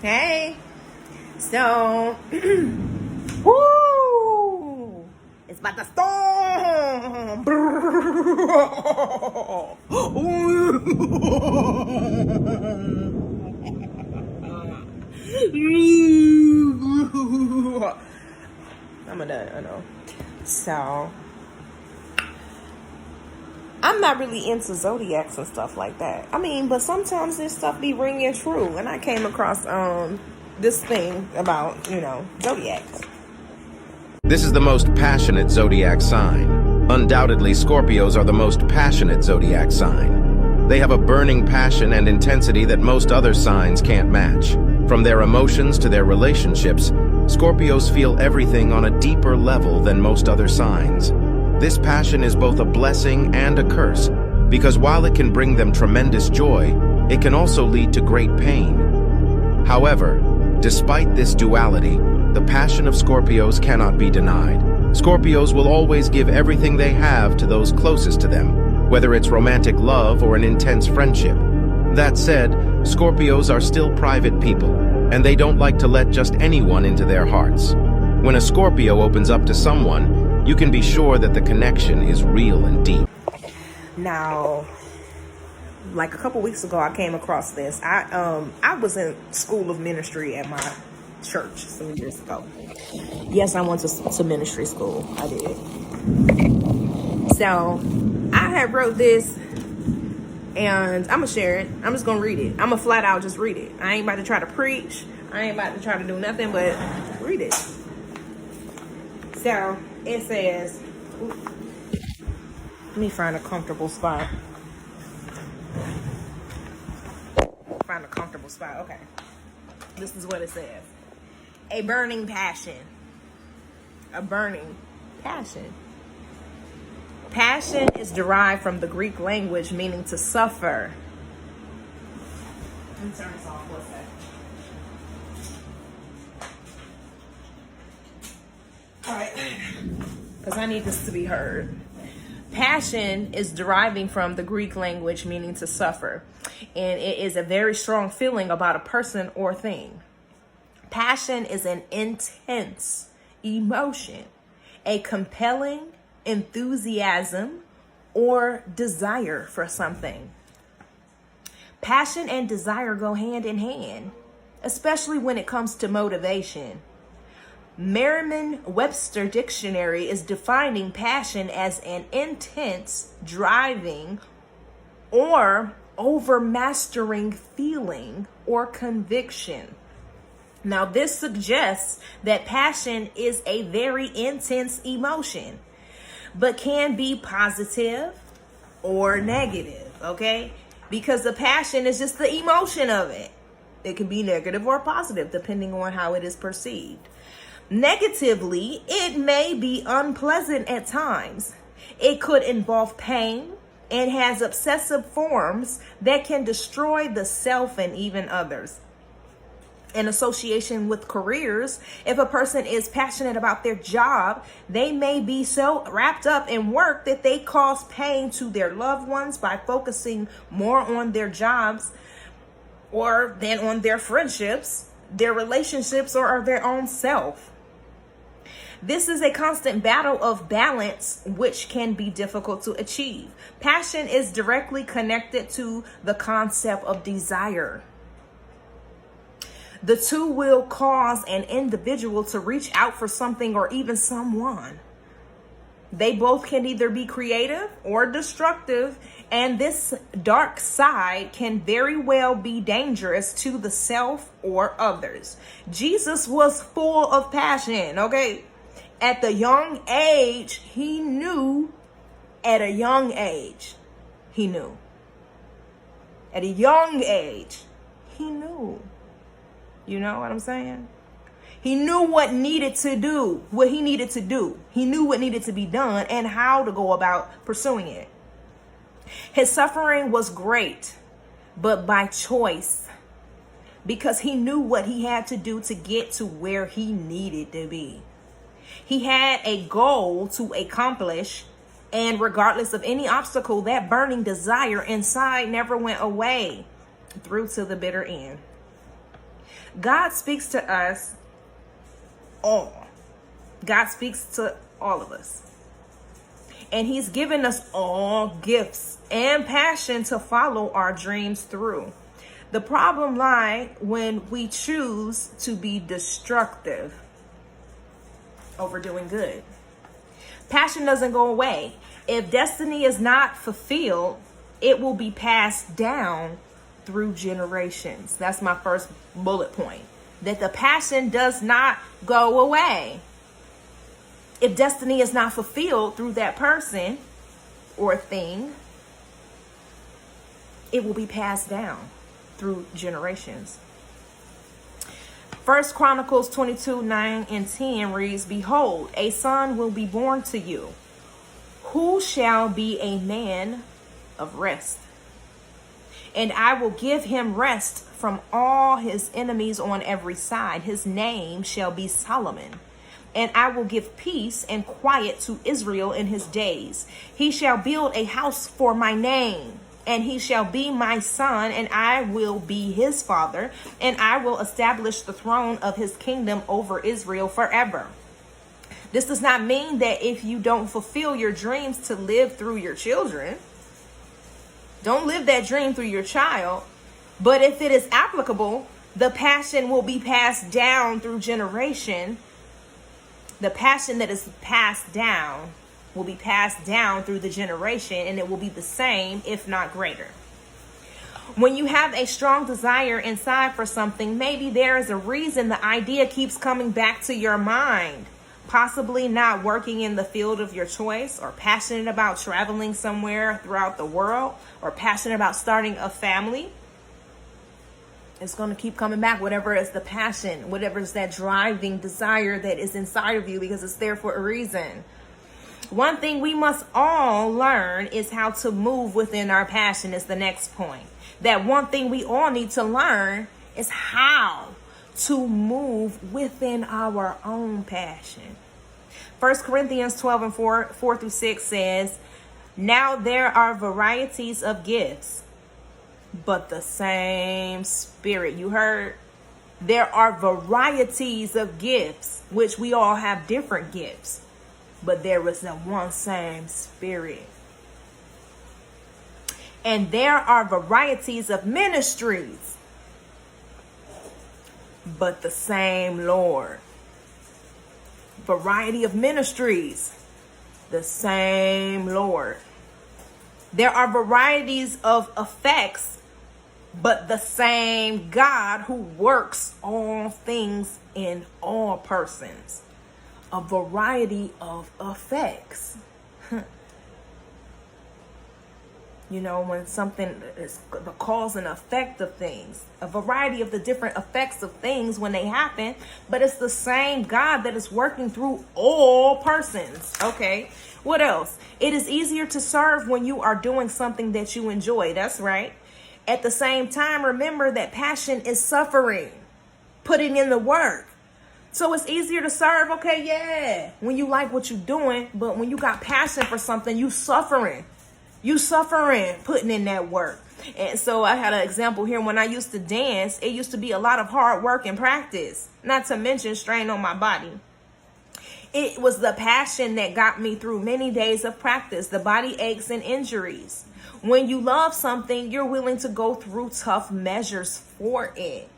Hey, so, woo, it's about to storm. I'm done, I know. So, I'm not really into zodiacs and stuff like that. I mean, but sometimes this stuff be ringing true. And I came across this thing about, zodiacs. This is the most passionate zodiac sign. Undoubtedly, Scorpios are the most passionate zodiac sign. They have a burning passion and intensity that most other signs can't match. From their emotions to their relationships, Scorpios feel everything on a deeper level than most other signs. This passion is both a blessing and a curse, because while it can bring them tremendous joy, it can also lead to great pain. However, despite this duality, the passion of Scorpios cannot be denied. Scorpios will always give everything they have to those closest to them, whether it's romantic love or an intense friendship. That said, Scorpios are still private people, and they don't like to let just anyone into their hearts. When a Scorpio opens up to someone, you can be sure that the connection is real and deep. Now, like a couple weeks ago, I came across this. I was in school of ministry at my church some years ago. Yes, I went to ministry school. I did. So, I had wrote this, and I'm going to share it. I'm just going to read it. I'm going to flat out just read it. I ain't about to try to preach. I ain't about to try to do nothing but read it. So, it says, let me find a comfortable spot. Find a comfortable spot. Okay. This is what it says. A burning passion. A burning passion. Passion is derived from the Greek language meaning to suffer. Let me turn this off for a second. All right. Because I need this to be heard. Passion is deriving from the Greek language meaning to suffer, and it is a very strong feeling about a person or thing. Passion is an intense emotion, a compelling enthusiasm or desire for something. Passion and desire go hand in hand, especially when it comes to motivation. Merriam-Webster Dictionary is defining passion as an intense, driving, or overmastering feeling or conviction. Now, this suggests that passion is a very intense emotion, but can be positive or negative, okay? Because the passion is just the emotion of it. It can be negative or positive, depending on how it is perceived. Negatively, it may be unpleasant at times. It could involve pain and has obsessive forms that can destroy the self and even others. In association with careers, if a person is passionate about their job, they may be so wrapped up in work that they cause pain to their loved ones by focusing more on their jobs or than on their friendships, their relationships, or their own self. This is a constant battle of balance, which can be difficult to achieve. Passion is directly connected to the concept of desire. The two will cause an individual to reach out for something or even someone. They both can either be creative or destructive, and this dark side can very well be dangerous to the self or others. Jesus was full of passion, okay? At the young age, he knew. At a young age, he knew. At a young age, he knew. You know what I'm saying? He knew what needed to do, what he needed to do. He knew what needed to be done and how to go about pursuing it. His suffering was great, but by choice, because he knew what he had to do to get to where he needed to be. He had a goal to accomplish, and regardless of any obstacle, that burning desire inside never went away through to the bitter end. God speaks to us all. God speaks to all of us. And he's given us all gifts and passion to follow our dreams through. The problem lies when we choose to be destructive over doing good. Passion doesn't go away. If destiny is not fulfilled, it will be passed down through generations. That's my first bullet point. That the passion does not go away. If destiny is not fulfilled through that person or thing, it will be passed down through generations. 1 Chronicles 22:9-10 reads, "Behold, a son will be born to you, who shall be a man of rest. And I will give him rest from all his enemies on every side. His name shall be Solomon. And I will give peace and quiet to Israel in his days. He shall build a house for my name, and he shall be my son, and I will be his father, and I will establish the throne of his kingdom over Israel forever." This does not mean that if you don't fulfill your dreams to live through your children, don't live that dream through your child. But if it is applicable, the passion will be passed down through generation. The passion that is passed down will be passed down through the generation, and it will be the same, if not greater. When you have a strong desire inside for something, maybe there is a reason the idea keeps coming back to your mind. Possibly not working in the field of your choice, or passionate about traveling somewhere throughout the world, or passionate about starting a family. It's going to keep coming back, whatever is the passion, whatever is that driving desire that is inside of you, because it's there for a reason. One thing we must all learn is how to move within our passion is the next point. That one thing we all need to learn is how to move within our own passion. 1 Corinthians 12:4-6 says, "Now there are varieties of gifts, but the same Spirit." You heard? There are varieties of gifts, which we all have different gifts, but there is the one same Spirit. And there are varieties of ministries, but the same Lord. Variety of ministries, the same Lord. There are varieties of effects, but the same God who works all things in all persons. A variety of effects. You know, when something is the cause and effect of things, a variety of the different effects of things when they happen, but it's the same God that is working through all persons. Okay, what else? It is easier to serve when you are doing something that you enjoy. That's right. At the same time, remember that passion is suffering, putting in the work. So it's easier to serve, okay, yeah, when you like what you're doing, but when you got passion for something, you suffering. You suffering, putting in that work. And so I had an example here. When I used to dance, it used to be a lot of hard work and practice, not to mention strain on my body. It was the passion that got me through many days of practice, the body aches and injuries. When you love something, you're willing to go through tough measures for it.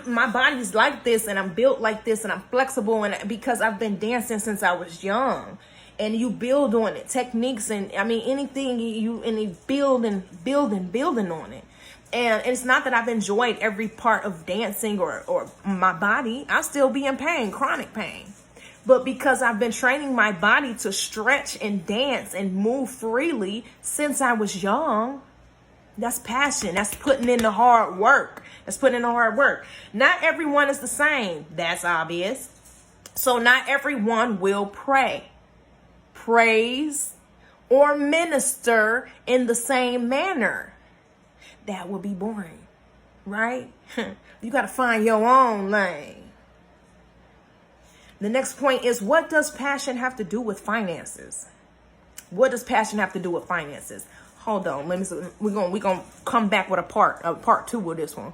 My body's like this, and I'm built like this, and I'm flexible, and because I've been dancing since I was young. And you build on it, techniques, and I mean anything you build on it. And it's not that I've enjoyed every part of dancing or my body. I still be in pain, chronic pain. But because I've been training my body to stretch and dance and move freely since I was young, that's passion. That's putting in the hard work. Not everyone is the same. That's obvious. So not everyone will pray, praise, or minister in the same manner. That would be boring, right? You got to find your own lane. The next point is, what does passion have to do with finances? What does passion have to do with finances? Hold on, let me see. We're gonna come back with a part two of this one.